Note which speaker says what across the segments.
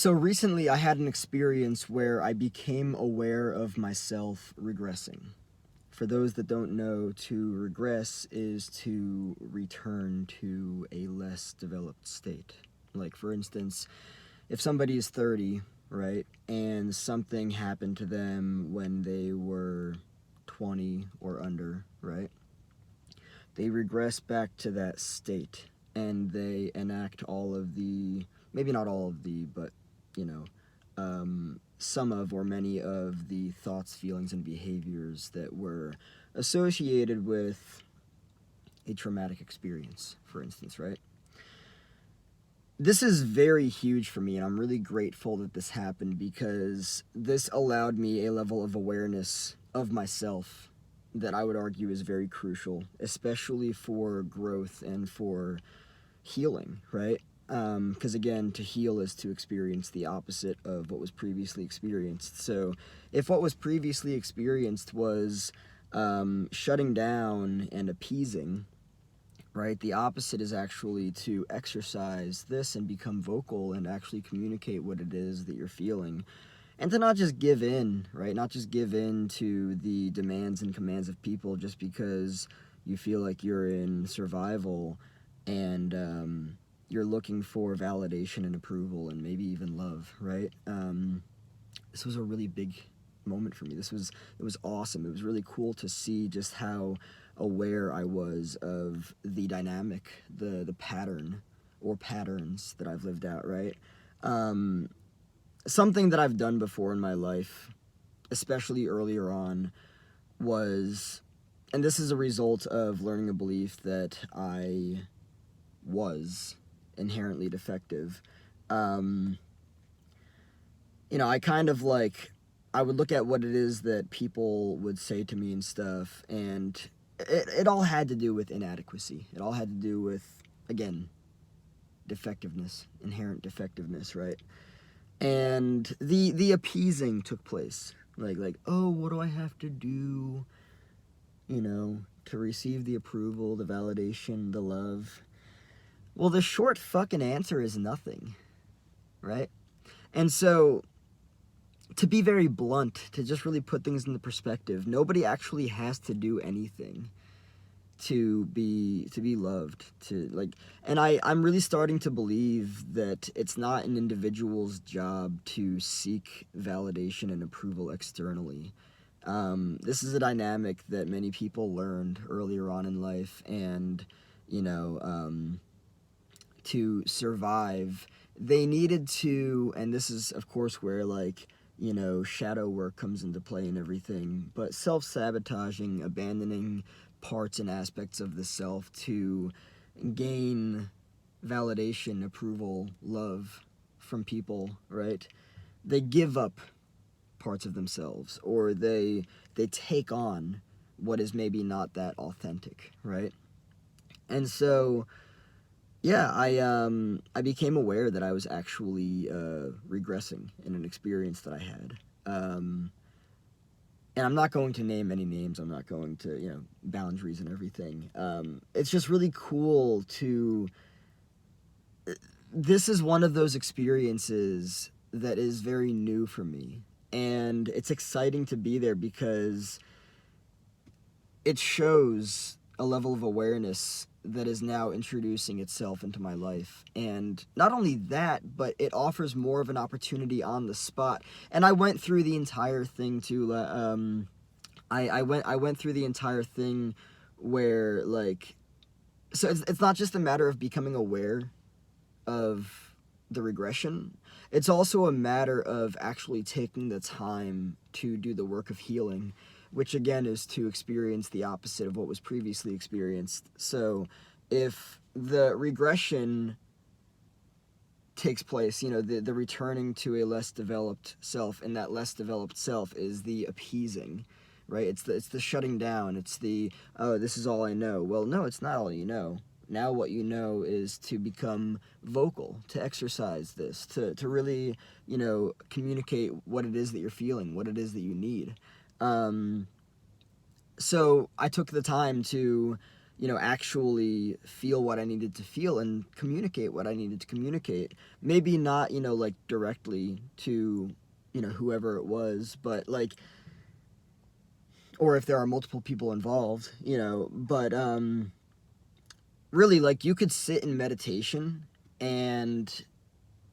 Speaker 1: So recently I had an experience where I became aware of myself regressing. For those that don't know, to regress is to return to a less developed state. Like, for instance, if somebody is 30, right, and something happened to them when they were 20 or under, right, they regress back to that state and they enact all of the, maybe not all of the, but, you know, some of or many of the thoughts, feelings, and behaviors that were associated with a traumatic experience, for instance, right? This is very huge for me, and I'm really grateful that this happened because this allowed me a level of awareness of myself that I would argue is very crucial, especially for growth and for healing, right? Because again, to heal is to experience the opposite of what was previously experienced. So if what was previously experienced was shutting down and appeasing, right, the opposite is actually to exercise this and become vocal and actually communicate what it is that you're feeling. And to not just give in, right? Not just give in to the demands and commands of people just because you feel like you're in survival and you're looking for validation and approval and maybe even love, right? This was a really big moment for me. It was awesome. It was really cool to see just how aware I was of the dynamic, the pattern or patterns that I've lived out, right? Something that I've done before in my life, especially earlier on, was, and this is a result of learning a belief that I was inherently defective. I kind of like, I would look at what it is that people would say to me and stuff, and it all had to do with inadequacy. It all had to do with, again, defectiveness, inherent defectiveness, right? And the appeasing took place. Like, oh, what do I have to do, to receive the approval, the validation, the love? Well, the short fucking answer is nothing, right? And so, to be very blunt, to just really put things into perspective, nobody actually has to do anything to be loved, and I'm really starting to believe that it's not an individual's job to seek validation and approval externally. This is a dynamic that many people learned earlier on in life, and to survive they needed to, and this is of course where shadow work comes into play and everything, but self-sabotaging, abandoning parts and aspects of the self to gain validation, approval, love from people, right? They give up parts of themselves, or they take on what is maybe not that authentic, right? And so yeah, I became aware that I was actually regressing in an experience that I had. And I'm not going to name any names. I'm not going to, boundaries and everything. It's just really cool to... This is one of those experiences that is very new for me. And it's exciting to be there because it shows a level of awareness that is now introducing itself into my life. And not only that, but it offers more of an opportunity on the spot. And I went through the entire thing too. I went through the entire thing where so it's not just a matter of becoming aware of the regression. It's also a matter of actually taking the time to do the work of healing, which again is to experience the opposite of what was previously experienced. So if the regression takes place, the returning to a less developed self, and that less developed self is the appeasing, right? It's the shutting down. It's the, oh, this is all I know. Well, no, it's not all you know. Now what you know is to become vocal, to exercise this, to really, communicate what it is that you're feeling, what it is that you need. So I took the time to actually feel what I needed to feel and communicate what I needed to communicate. Maybe not, like directly to, whoever it was, but like, or if there are multiple people involved, but really, like, you could sit in meditation and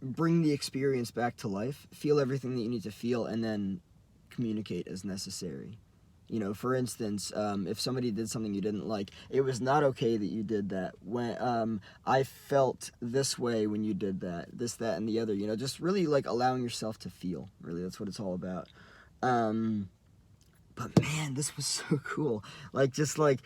Speaker 1: bring the experience back to life, feel everything that you need to feel, and then communicate as necessary. For instance, if somebody did something you didn't like, it was not okay that you did that. When I felt this way when you did that, this, that, and the other. Just really like allowing yourself to feel. Really, that's what it's all about. But man, this was so cool. Like, just like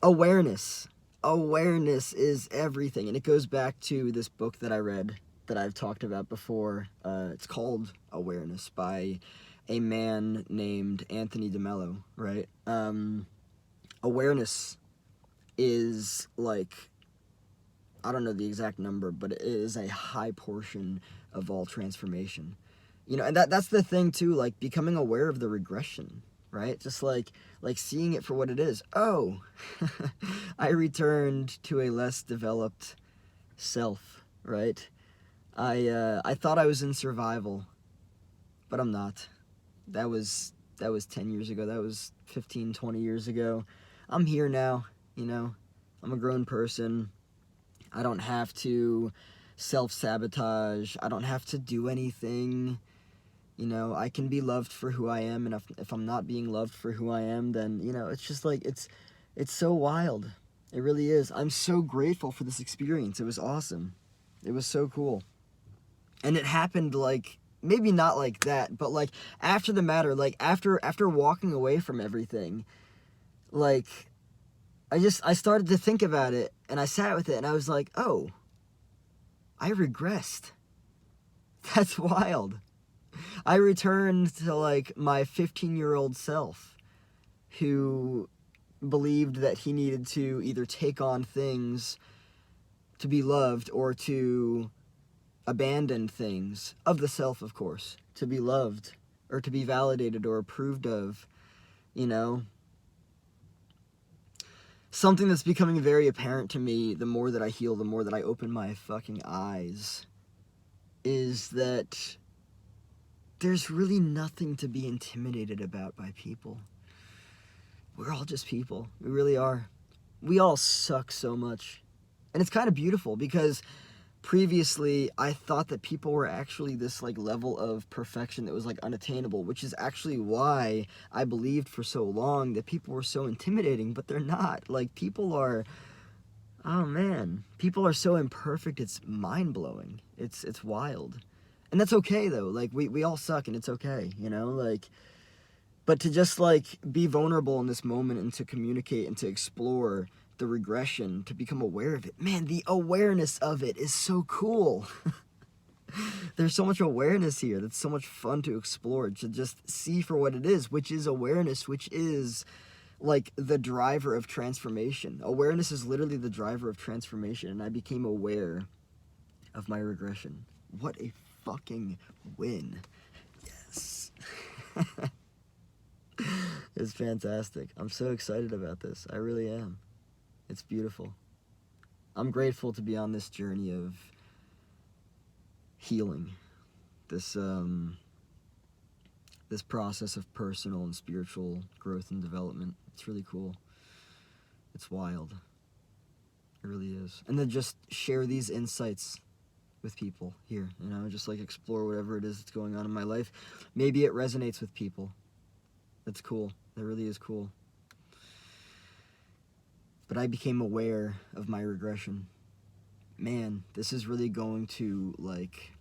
Speaker 1: awareness. Awareness is everything, and it goes back to this book that I read that I've talked about before. It's called Awareness by a man named Anthony DeMello, right? Awareness is like, I don't know the exact number, but it is a high portion of all transformation. And that's the thing too, like becoming aware of the regression, right? Just like seeing it for what it is. Oh, I returned to a less developed self, right? I thought I was in survival, but I'm not. That was 10 years ago. That was 15, 20 years ago. I'm here now, I'm a grown person. I don't have to self-sabotage. I don't have to do anything. I can be loved for who I am, and if I'm not being loved for who I am, then, it's just like, it's so wild. It really is. I'm so grateful for this experience. It was awesome. It was so cool. And it happened like, maybe not like that, but like after the matter, like after walking away from everything, like I started to think about it, and I sat with it, and I was like, oh, I regressed. That's wild. I returned to like my 15-year-old self who believed that he needed to either take on things to be loved or to abandon things of the self, of course, to be loved or to be validated or approved of, Something that's becoming very apparent to me the more that I heal, the more that I open my fucking eyes, is that there's really nothing to be intimidated about by people. We're all just people. We really are. We all suck so much. And it's kind of beautiful because previously I thought that people were actually this like level of perfection that was like unattainable, which is actually why I believed for so long that people were so intimidating, but they're not. Like, people are, oh man, people are so imperfect, it's mind-blowing. It's wild. And that's okay though. Like, we all suck, and it's okay, like, but to just like be vulnerable in this moment and to communicate and to explore the regression, to become aware of it. Man, the awareness of it is so cool. There's so much awareness here. That's so much fun to explore, to just see for what it is, which is awareness, which is like the driver of transformation. Awareness is literally the driver of transformation, and I became aware of my regression. What a fucking win. Yes. It's fantastic. I'm so excited about this. I really am. It's beautiful. I'm grateful to be on this journey of healing, this this process of personal and spiritual growth and development. It's really cool. It's wild. It really is. And then just share these insights with people here, just like explore whatever it is that's going on in my life. Maybe it resonates with people. That's cool. That really is cool. But I became aware of my regression. Man, this is really going to, like,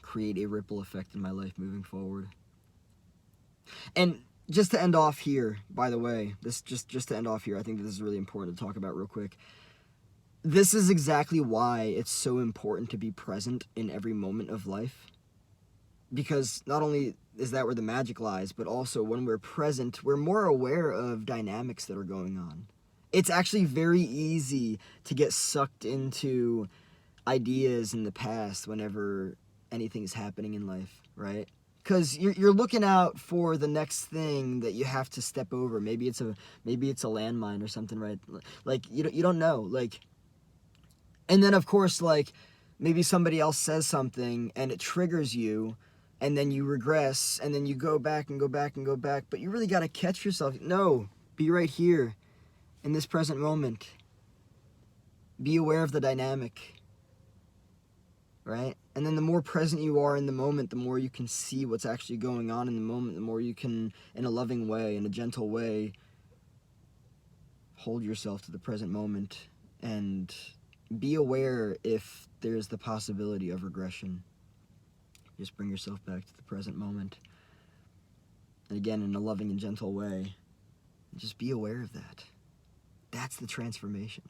Speaker 1: create a ripple effect in my life moving forward. And just to end off here, by the way, just to end off here, I think this is really important to talk about real quick. This is exactly why it's so important to be present in every moment of life. Because not only is that where the magic lies, but also when we're present, we're more aware of dynamics that are going on. It's actually very easy to get sucked into ideas in the past whenever anything is happening in life, right? because you're looking out for the next thing that you have to step over. Maybe it's a landmine or something, right? Like you don't know, like, and then of course, like, maybe somebody else says something and it triggers you, and then you regress, and then you go back and go back and go back, but you really got to catch yourself. No, be right here in this present moment. Be aware of the dynamic, right? And then the more present you are in the moment, the more you can see what's actually going on in the moment, the more you can, in a loving way, in a gentle way, hold yourself to the present moment and be aware if there's the possibility of regression. Just bring yourself back to the present moment. And again, in a loving and gentle way, just be aware of that. That's the transformation.